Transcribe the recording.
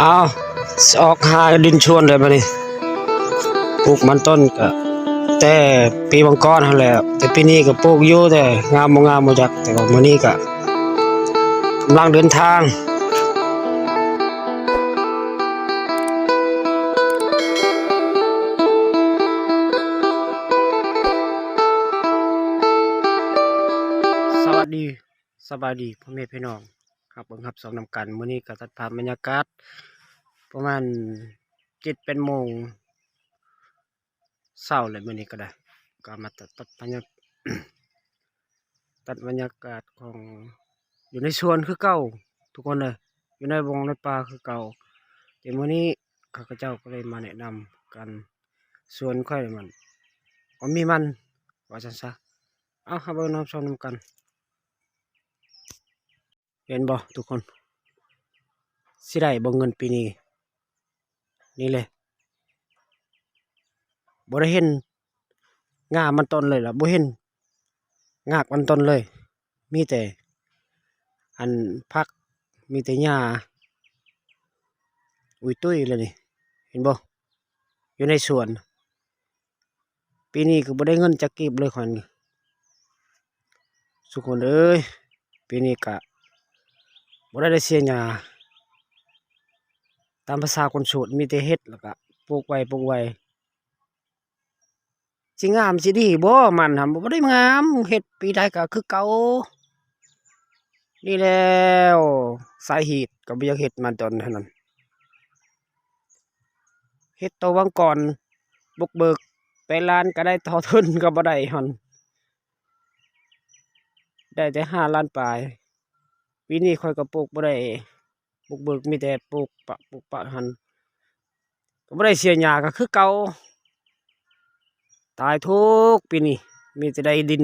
เอาออกหาดินชวนเลยบัดนี้ปลูกมันต้นก็แต่ปีบางก้อนหั่นแหละแต่ปีนี้ก็ปลูกอยู่แต่งามบ่งามบ่จักแต่ว่ามื้อนี้ก็กำลังเดินทางสวัสดีสบายดีพ่อแม่พี่น้องครับเบิ่งครับสองนำกันมื้อนี้ก็ตัดภาพบรรยากาศประมาณ7-8โมงเช้าเลยมื้อนี้ก็ได้ก็มาตัดบรรยากาศ ตัดบรรยากาศของอยู่ในสวนคือเก่าทุกคนเลยอยู่ในวงในป่าคือเก่าแต่มื้อนี้ข้าพเจ้าก็เลยมาแนะนำกันสวนค่อยมีมันว่าซั่นซะเอาเบิ่งน้ำชมนำกันเห็นบ่ทุกคนสิได้บ่เงินปีนี้นี่เลยบ่ได้เห็นงามันต้นเลยล่ะบ่เห็นงากมันต้นเลย มีแต่อันพักมีแต่หญ้าอุ้ยตุ้ยเลยนี่เห็นบ่อยู่ในสวนปีนี้ก็บ่ได้เงินจักกีบเลยขวัญทุกคนเอ้ยปีนี้ก็บ่ได้เสียหญ้าตามภาษาคนโสดมีแต่เฮ็ดแล้วก็ปลูกไว้สิงามสิดีบ่มันหั่นบ่ได้งามเฮ็ดปีใดก็คือเก่านี่แล้วสาเหตุก็บ่อยากเฮ็ดมันตอนนั้นเฮ็ดตัววังก่อนบุกเบิกไปล้านก็ได้ต่อทุนก็บ่ได้หั่นได้แต่5 ล้านปลายปีนี้ข้อยก็ปลูกบ่ได้บุกเบิกมีแต่ปลูกปะหั่นก็บ่ได้เสียหญ้าก็คือเก่าตายทุกปีนี้มีแต่ได้ดิน